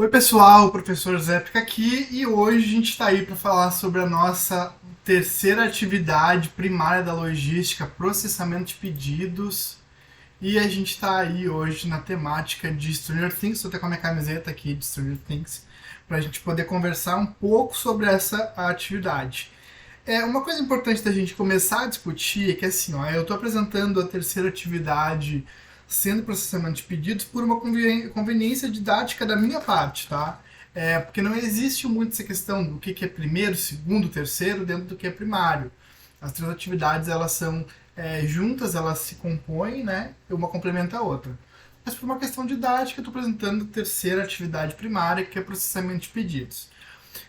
Oi pessoal, o professor Zépica aqui e hoje a gente está aí para falar sobre a nossa terceira atividade primária da logística, processamento de pedidos. E a gente está aí hoje na temática de Stranger Things, estou até com a minha camiseta aqui de Stranger Things, para a gente poder conversar um pouco sobre essa atividade. Uma coisa importante da gente começar a discutir é que assim, ó, eu estou apresentando a terceira atividade sendo processamento de pedidos por uma conveniência didática da minha parte, tá? Porque não existe muito essa questão do que é primeiro, segundo, terceiro dentro do que é primário. As três atividades elas são juntas, elas se compõem, né? Uma complementa a outra. Mas por uma questão didática, eu estou apresentando a terceira atividade primária, que é processamento de pedidos.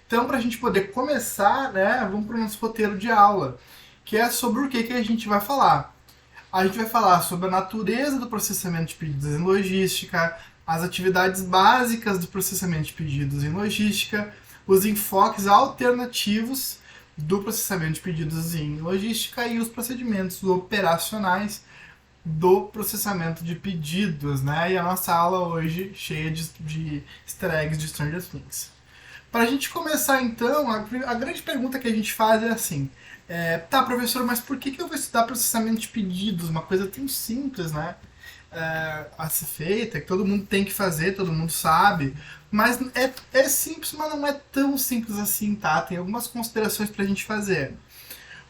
Então, para a gente poder começar, né, vamos para o nosso roteiro de aula, que é sobre o que a gente vai falar. A gente vai falar sobre a natureza do processamento de pedidos em logística, as atividades básicas do processamento de pedidos em logística, os enfoques alternativos do processamento de pedidos em logística e os procedimentos operacionais do processamento de pedidos, né? E a nossa aula hoje cheia de easter eggs de Stranger Things. Para a gente começar então, a grande pergunta que a gente faz é assim: tá, professor, mas por que eu vou estudar processamento de pedidos? Uma coisa tão simples, né? A ser feita, que todo mundo tem que fazer, todo mundo sabe. Mas é simples, mas não é tão simples assim, tá? Tem algumas considerações para a gente fazer.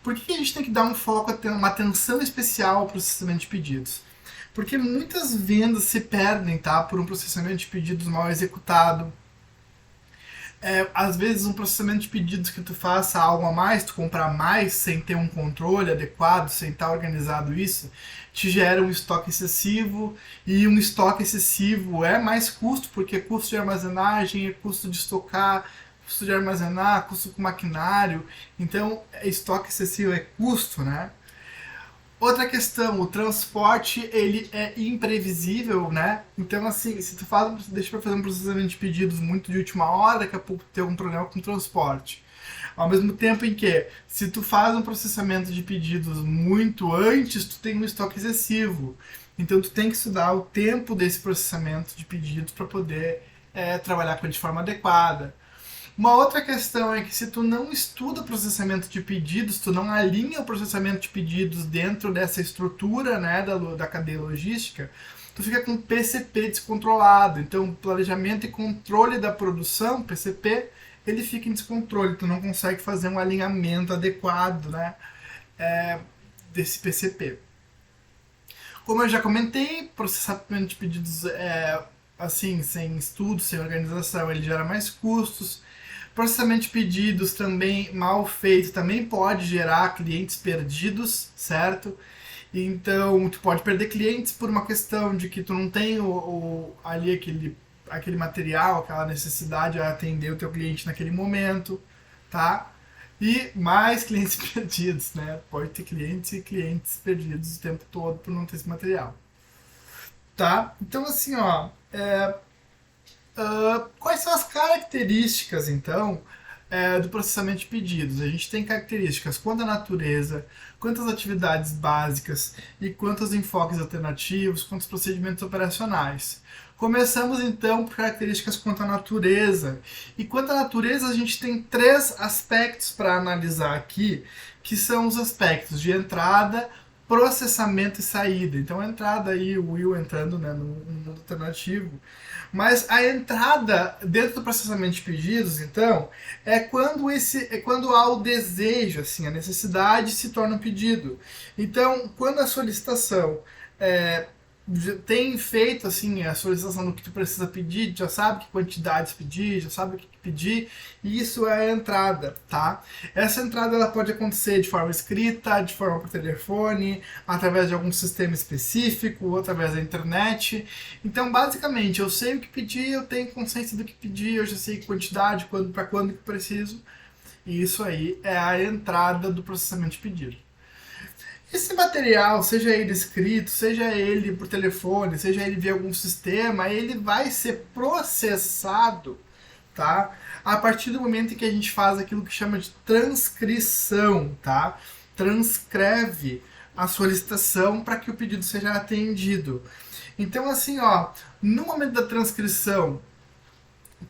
Por que a gente tem que dar um foco, uma atenção especial ao processamento de pedidos? Porque muitas vendas se perdem, tá? Por um processamento de pedidos mal executado, às vezes um processamento de pedidos que tu faça algo a mais, tu comprar mais sem ter um controle adequado, sem estar organizado isso, te gera um estoque excessivo, e um estoque excessivo é mais custo, porque é custo de armazenagem, é custo de estocar, custo de armazenar, custo com maquinário, então estoque excessivo é custo, né? Outra questão, o transporte ele é imprevisível, né? Então assim, se tu deixa para fazer um processamento de pedidos muito de última hora, daqui a pouco tem algum problema com o transporte. Ao mesmo tempo em que, se tu faz um processamento de pedidos muito antes, tu tem um estoque excessivo. Então tu tem que estudar o tempo desse processamento de pedidos para poder trabalhar com ele de forma adequada. Uma outra questão é que se tu não estuda processamento de pedidos, tu não alinha o processamento de pedidos dentro dessa estrutura, né, da cadeia logística, tu fica com PCP descontrolado. Então, planejamento e controle da produção, PCP, ele fica em descontrole. Tu não consegue fazer um alinhamento adequado, né, desse PCP. Como eu já comentei, processamento de pedidos assim, sem estudo, sem organização, ele gera mais custos. Processamento de pedidos também mal feito também pode gerar clientes perdidos, certo? Então, tu pode perder clientes por uma questão de que tu não tem ali aquele material, aquela necessidade a atender o teu cliente naquele momento, tá? E mais clientes perdidos, né? Pode ter clientes e clientes perdidos o tempo todo por não ter esse material, tá? Então, assim, ó, quais são as características, então, do processamento de pedidos? A gente tem características quanto à natureza, quanto às atividades básicas e quanto aos enfoques alternativos, quanto aos procedimentos operacionais. Começamos então por características quanto à natureza. E quanto à natureza, a gente tem três aspectos para analisar aqui, que são os aspectos de entrada, processamento e saída. Então a entrada aí, o Will entrando, né, no mundo alternativo. Mas a entrada dentro do processamento de pedidos, então, é quando há o desejo, assim, a necessidade se torna um pedido. Então, quando a solicitação é, tem feito assim a solicitação do que tu precisa pedir, já sabe que quantidades pedir, já sabe o que pedir, e isso é a entrada, tá? Essa entrada ela pode acontecer de forma escrita, de forma por telefone, através de algum sistema específico, ou através da internet. Então, basicamente, eu sei o que pedir, eu tenho consciência do que pedir, eu já sei quantidade, para quando que eu preciso, e isso aí é a entrada do processamento de pedido. Esse material, seja ele escrito, seja ele por telefone, seja ele via algum sistema, ele vai ser processado, tá? A partir do momento em que a gente faz aquilo que chama de transcrição, tá? Transcreve a solicitação para que o pedido seja atendido. Então, assim, ó, no momento da transcrição,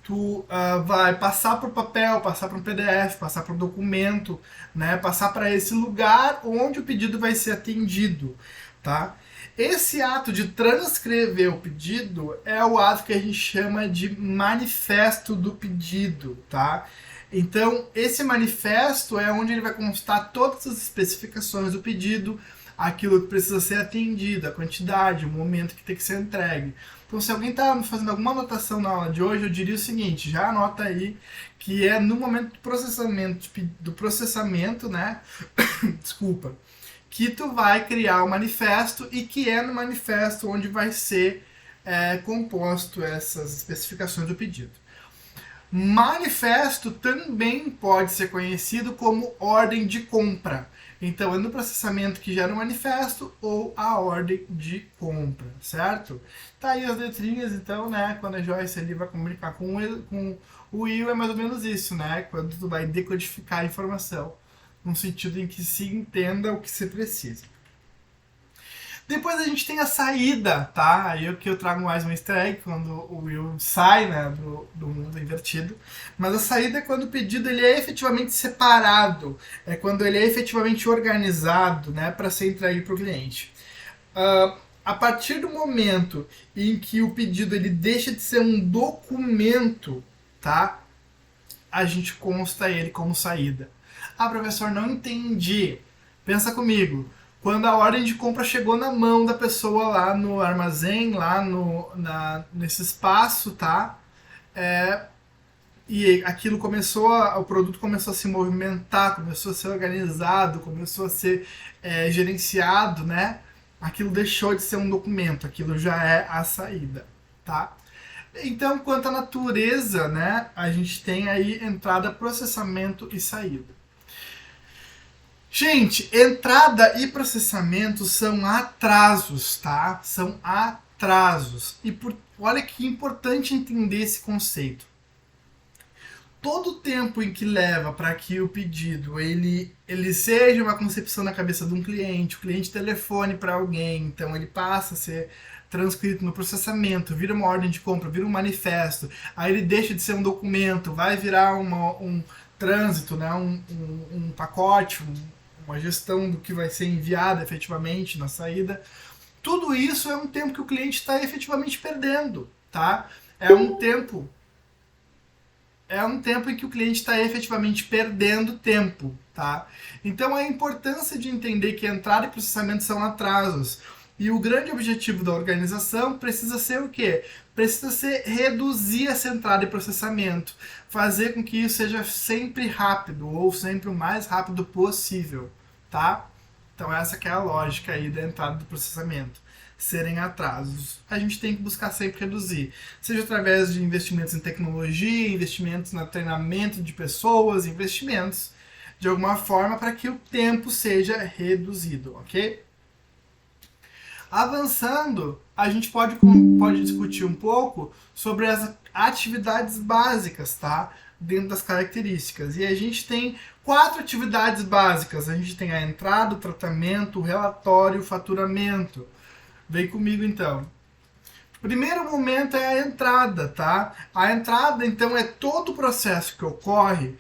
tu vai passar para o papel, passar para um PDF, passar para um documento, né? Passar para esse lugar onde o pedido vai ser atendido, tá? Esse ato de transcrever o pedido é o ato que a gente chama de manifesto do pedido, tá? Então, esse manifesto é onde ele vai constar todas as especificações do pedido, aquilo que precisa ser atendido, a quantidade, o momento que tem que ser entregue. Então, se alguém está fazendo alguma anotação na aula de hoje, eu diria o seguinte, já anota aí, que é no momento do processamento, né? Desculpa. Que tu vai criar o manifesto e que é no manifesto onde vai ser composto essas especificações do pedido. Manifesto também pode ser conhecido como ordem de compra. Então, é no processamento que gera o manifesto ou a ordem de compra, certo? Tá aí as letrinhas, então, né? Quando a Joyce ali vai comunicar com o Will, é mais ou menos isso, né? Quando tu vai decodificar a informação, no sentido em que se entenda o que se precisa. Depois a gente tem a saída, tá? Aí que eu trago mais um easter egg, quando o Will sai, né, do mundo invertido. Mas a saída é quando o pedido ele é efetivamente separado, é quando ele é efetivamente organizado, né, para ser entregue para o cliente. A partir do momento em que o pedido ele deixa de ser um documento, tá? A gente consta ele como saída. Ah, professor, não entendi. Pensa comigo. Quando a ordem de compra chegou na mão da pessoa lá no armazém, lá nesse espaço, tá? E aquilo o produto começou a se movimentar, começou a ser organizado, começou a ser gerenciado, né? Aquilo deixou de ser um documento, aquilo já é a saída, tá? Então, quanto à natureza, né? A gente tem aí entrada, processamento e saída. Gente, entrada e processamento são atrasos, tá? São atrasos. Olha que importante entender esse conceito. Todo o tempo em que leva para que o pedido ele seja uma concepção na cabeça de um cliente, o cliente telefone para alguém, então ele passa a ser transcrito no processamento, vira uma ordem de compra, vira um manifesto, aí ele deixa de ser um documento, vai virar um trânsito, né? um pacote, uma gestão do que vai ser enviado efetivamente na saída. Tudo isso é um tempo que o cliente está efetivamente perdendo, tá? É um tempo em que o cliente está efetivamente perdendo tempo, tá? Então a importância de entender que entrada e processamento são atrasos. E o grande objetivo da organização precisa ser o quê? Precisa ser reduzir essa entrada e processamento, fazer com que isso seja sempre rápido ou sempre o mais rápido possível, tá? Então essa que é a lógica aí da entrada do processamento, serem atrasos. A gente tem que buscar sempre reduzir, seja através de investimentos em tecnologia, investimentos no treinamento de pessoas, investimentos de alguma forma para que o tempo seja reduzido, ok? Avançando, a gente pode discutir um pouco sobre as atividades básicas, tá? Dentro das características. E a gente tem 4 atividades básicas. A gente tem a entrada, o tratamento, o relatório, o faturamento. Vem comigo então. O primeiro momento é a entrada, tá? A entrada, então, é todo o processo que ocorre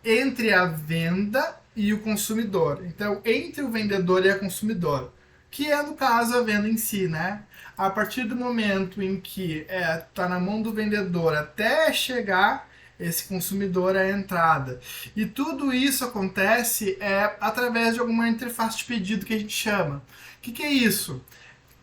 entre a venda e o consumidor. Então, entre o vendedor e a consumidor, que é, no caso, a venda em si, né? A partir do momento em que tá na mão do vendedor até chegar esse consumidor é a entrada. E tudo isso acontece através de alguma interface de pedido que a gente chama. O que é isso?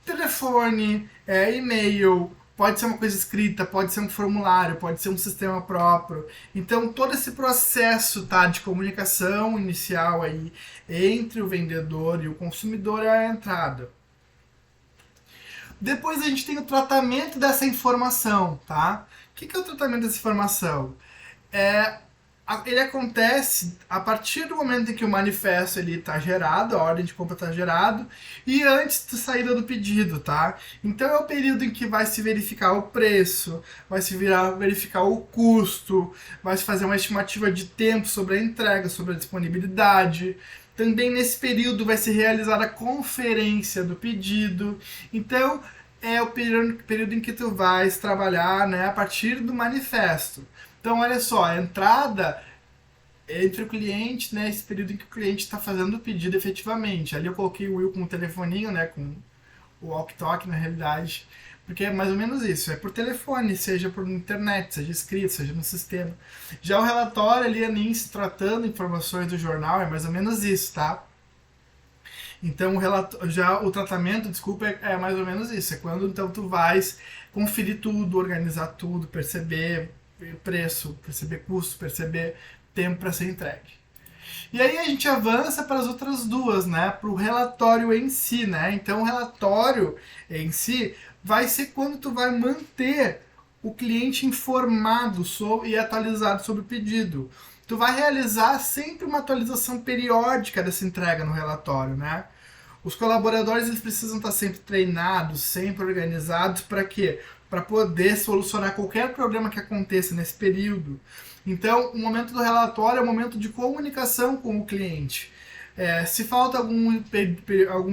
Telefone, e-mail, pode ser uma coisa escrita, pode ser um formulário, pode ser um sistema próprio. Então todo esse processo, tá, de comunicação inicial aí entre o vendedor e o consumidor é a entrada. Depois a gente tem o tratamento dessa informação, tá? O que é o tratamento dessa informação? Ele acontece a partir do momento em que o manifesto está gerado, a ordem de compra está gerado, e antes da saída do pedido, tá? Então é o período em que vai se verificar o preço, vai se verificar o custo, vai se fazer uma estimativa de tempo sobre a entrega, sobre a disponibilidade. Também nesse período vai ser realizada a conferência do pedido. Então, é o período em que tu vais trabalhar, né, a partir do manifesto. Então, olha só, a entrada entre o cliente, né, esse período em que o cliente está fazendo o pedido efetivamente. Ali eu coloquei o Will com o telefoninho, né, com o walk-talk na realidade, porque é mais ou menos isso, é por telefone, seja por internet, seja escrito, seja no sistema. Já o relatório ali, a NINSS tratando informações do jornal, é mais ou menos isso, tá? Então já o tratamento, desculpa, é mais ou menos isso, é quando então tu vais conferir tudo, organizar tudo, perceber preço, perceber custo, perceber tempo para ser entregue. E aí a gente avança para as outras duas, né? Para o relatório em si, né? Então o relatório em si vai ser quando tu vai manter o cliente informado e atualizado sobre o pedido. Tu vai realizar sempre uma atualização periódica dessa entrega no relatório, né? Os colaboradores eles precisam estar sempre treinados, sempre organizados para quê? Para poder solucionar qualquer problema que aconteça nesse período. Então, o momento do relatório é o momento de comunicação com o cliente. Se falta algum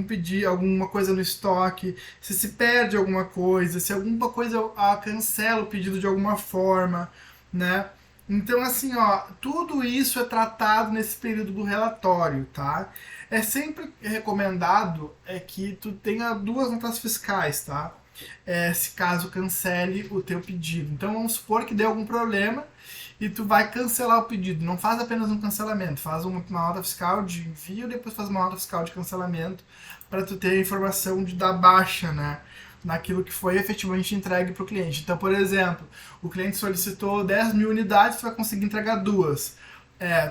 pedido, alguma coisa no estoque, se perde alguma coisa, se alguma coisa cancela o pedido de alguma forma, né? Então, assim, ó, tudo isso é tratado nesse período do relatório, tá? É sempre recomendado que tu tenha duas notas fiscais, tá? Se caso cancele o teu pedido. Então, vamos supor que dê algum problema e tu vai cancelar o pedido. Não faz apenas um cancelamento, faz uma nota fiscal de envio, depois faz uma nota fiscal de cancelamento para tu ter a informação de dar baixa, né? Naquilo que foi efetivamente entregue para o cliente. Então, por exemplo, o cliente solicitou 10 mil unidades, tu vai conseguir entregar duas.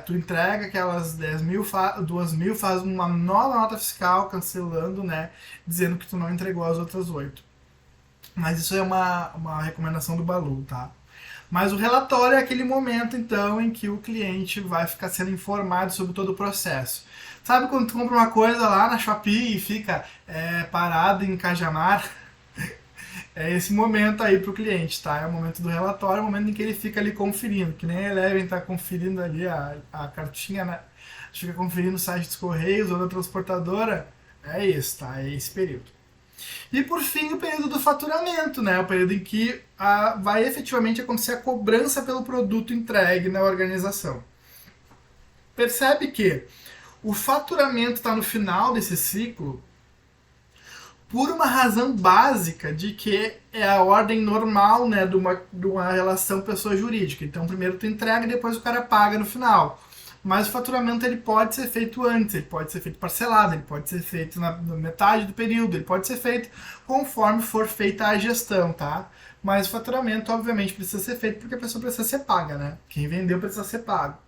Tu entrega aquelas 10 mil, 2 mil, faz uma nova nota fiscal cancelando, né? Dizendo que tu não entregou as outras 8. Mas isso é uma recomendação do Balu, tá? Mas o relatório é aquele momento, então, em que o cliente vai ficar sendo informado sobre todo o processo. Sabe quando tu compra uma coisa lá na Shopee e fica parado em Cajamar? É esse momento aí para o cliente, tá? É o momento do relatório, é o momento em que ele fica ali conferindo, que nem a Eleven tá conferindo ali a cartinha, né? Fica conferindo o site dos Correios ou da transportadora. É isso, tá? É esse período. E por fim, o período do faturamento, né? O período em que vai efetivamente acontecer a cobrança pelo produto entregue na organização. Percebe que o faturamento está no final desse ciclo por uma razão básica de que é a ordem normal, né, de uma relação pessoa jurídica. Então, primeiro tu entrega e depois o cara paga no final. Mas o faturamento ele pode ser feito antes, ele pode ser feito parcelado, ele pode ser feito na metade do período, ele pode ser feito conforme for feita a gestão, tá? Mas o faturamento, obviamente, precisa ser feito porque a pessoa precisa ser paga, né? Quem vendeu precisa ser pago.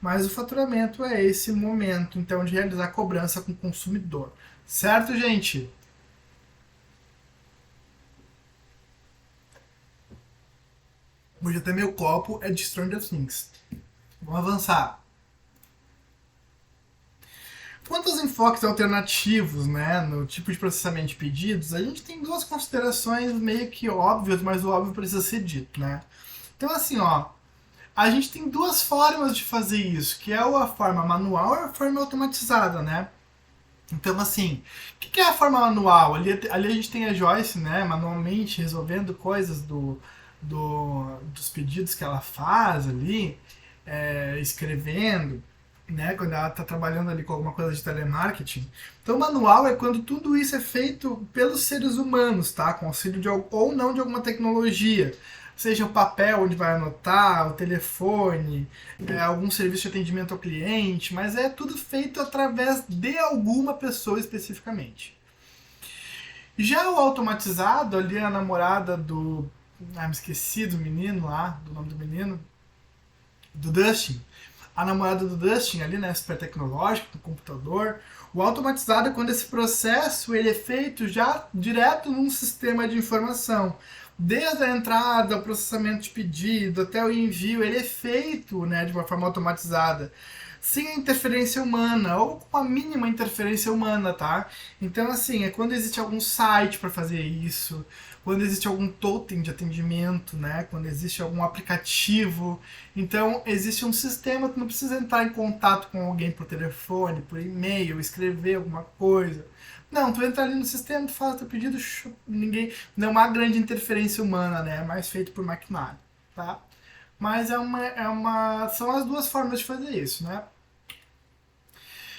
Mas o faturamento é esse momento, então, de realizar a cobrança com o consumidor. Certo, gente? Hoje até meu copo é de Stranger Things. Vamos avançar. Quanto aos enfoques alternativos, né, no tipo de processamento de pedidos, a gente tem duas considerações meio que óbvias, mas o óbvio precisa ser dito, né? Então, assim, ó, a gente tem duas formas de fazer isso, que é a forma manual e a forma automatizada, né? Então, assim, o que é a forma manual? Ali a gente tem a Joyce, né, manualmente resolvendo coisas dos pedidos que ela faz ali, escrevendo, né, quando ela está trabalhando ali com alguma coisa de telemarketing. Então, manual é quando tudo isso é feito pelos seres humanos, tá? Com auxílio de ou não de alguma tecnologia. Seja o papel onde vai anotar, o telefone, algum serviço de atendimento ao cliente, mas é tudo feito através de alguma pessoa especificamente. Já o automatizado, ali a namorada do. Me esqueci do menino lá, do nome do menino. Do Dustin. A namorada do Dustin ali, né, super tecnológico, no computador. O automatizado é quando esse processo ele é feito já direto num sistema de informação. Desde a entrada, o processamento de pedido, até o envio, ele é feito, né, de uma forma automatizada, sem a interferência humana, ou com a mínima interferência humana, tá? Então, assim, é quando existe algum site para fazer isso, quando existe algum totem de atendimento, né? Quando existe algum aplicativo. Então, existe um sistema que não precisa entrar em contato com alguém por telefone, por e-mail, escrever alguma coisa. Não, tu entra ali no sistema, tu faz teu pedido, ninguém, não é uma grande interferência humana, né? É mais feito por maquinário, tá? Mas são as duas formas de fazer isso, né?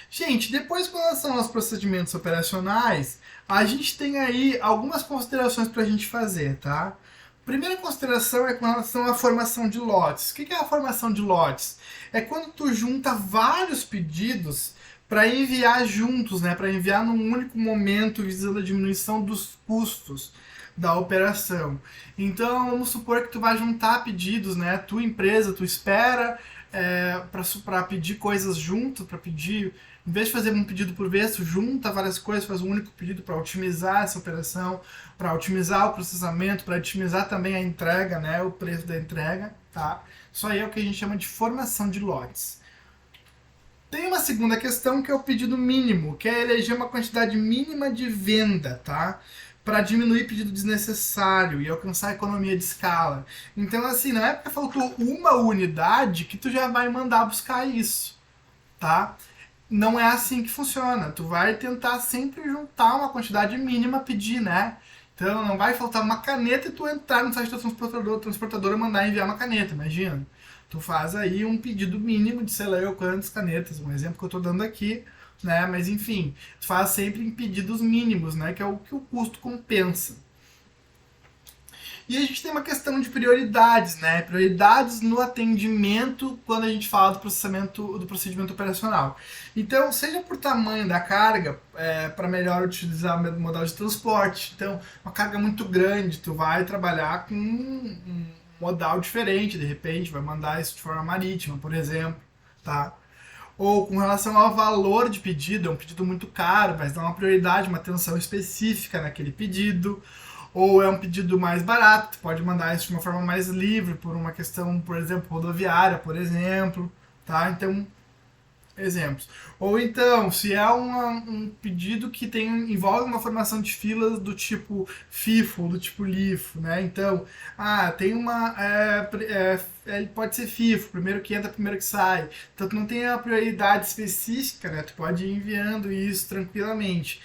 Gente, depois com relação aos procedimentos operacionais, a gente tem aí algumas considerações para a gente fazer, tá? Primeira consideração é com relação à formação de lotes. O que é a formação de lotes? É quando tu junta vários pedidos para enviar juntos, né? Para enviar num único momento, visando a diminuição dos custos da operação. Então, vamos supor que tu vai juntar pedidos, né? Tua empresa, tu espera para pedir coisas junto, para pedir, em vez de fazer um pedido por vez, tu junta várias coisas, faz um único pedido para otimizar essa operação, para otimizar o processamento, para otimizar também a entrega, né? O preço da entrega, tá? Isso aí é o que a gente chama de formação de lotes. Tem uma segunda questão que é o pedido mínimo, que é eleger uma quantidade mínima de venda, tá? Para diminuir pedido desnecessário e alcançar a economia de escala. Então, assim, não é porque faltou uma unidade que tu já vai mandar buscar isso, tá? Não é assim que funciona. Tu vai tentar sempre juntar uma quantidade mínima, pedir, né? Então, não vai faltar uma caneta e tu entrar no site do transportador e mandar enviar uma caneta, imagina. Tu faz aí um pedido mínimo de sei lá eu quantas canetas, um exemplo que eu estou dando aqui, né? Mas enfim, tu faz sempre em pedidos mínimos, né? Que é o que o custo compensa. E a gente tem uma questão de prioridades, né? Prioridades no atendimento quando a gente fala do procedimento operacional. Então, seja por tamanho da carga, para melhor utilizar o modal de transporte. Então, uma carga muito grande, tu vai trabalhar com um modal diferente, de repente, vai mandar isso de forma marítima, por exemplo, tá? Ou com relação ao valor de pedido, é um pedido muito caro, vai dar uma prioridade, uma atenção específica naquele pedido. Ou é um pedido mais barato, tu pode mandar isso de uma forma mais livre, por uma questão, por exemplo, rodoviária, por exemplo, tá? Então, exemplos. Ou então, se é um pedido que envolve uma formação de filas do tipo FIFO, do tipo LIFO, né? Então, tem uma. Ele pode ser FIFO, primeiro que entra, primeiro que sai. Então, tu não tem a prioridade específica, né? Tu pode ir enviando isso tranquilamente.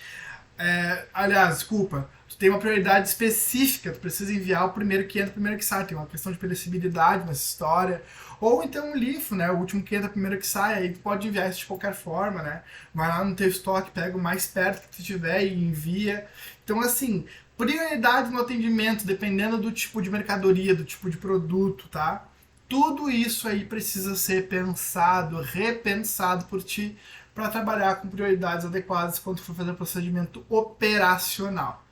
Aliás, desculpa, tu tem uma prioridade específica, tu precisa enviar o primeiro que entra, o primeiro que sai, tem uma questão de perecibilidade nessa história. Ou então um LIFO, né, o último que entra, o primeiro que sai, aí tu pode enviar isso de qualquer forma, né, vai lá no teu estoque, pega o mais perto que tu tiver e envia. Então, assim, prioridade no atendimento, dependendo do tipo de mercadoria, do tipo de produto, tá? Tudo isso aí precisa ser pensado, repensado por ti, para trabalhar com prioridades adequadas quando for fazer o procedimento operacional.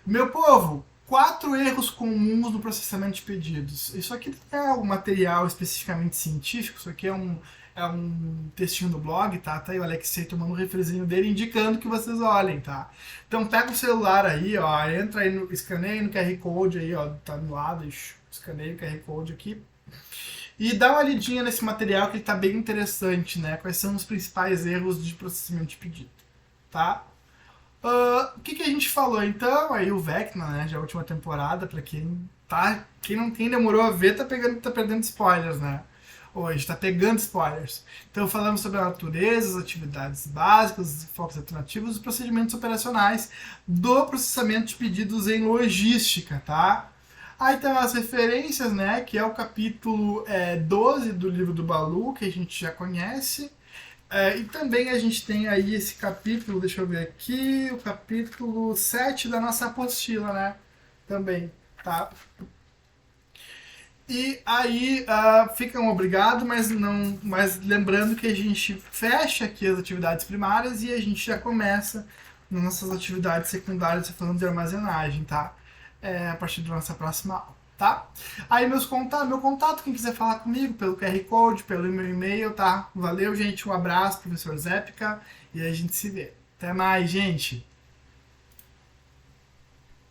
Meu povo, 4 erros comuns no processamento de pedidos. Isso aqui não é um material especificamente científico, isso aqui é um textinho do blog, tá? Tá aí o Alexei tomando um refrizinho dele, indicando que vocês olhem, tá? Então pega o celular aí, ó, entra aí, escaneia no QR Code aí, ó, tá do lado, escaneia o QR Code aqui. E dá uma lidinha nesse material que ele tá bem interessante, né? Quais são os principais erros de processamento de pedido, tá? O que a gente falou então? Aí o Vecna, né? Já é a última temporada, pra quem não tem, demorou a ver, tá perdendo spoilers, né? Hoje, tá pegando spoilers. Então falamos sobre a natureza, as atividades básicas, os focos alternativos e os procedimentos operacionais do processamento de pedidos em logística, tá? Aí tem as referências, né? Que é o capítulo 12 do livro do Balu, que a gente já conhece. E também a gente tem aí esse capítulo, deixa eu ver aqui, o capítulo 7 da nossa apostila, né? Também, tá? E aí ficam obrigados, mas lembrando que a gente fecha aqui as atividades primárias e a gente já começa nas nossas atividades secundárias falando de armazenagem, tá? A partir da nossa próxima aula, tá? Aí meu contato, quem quiser falar comigo, pelo QR Code, pelo meu e-mail, tá? Valeu, gente, um abraço, professor Zépica, e a gente se vê. Até mais, gente!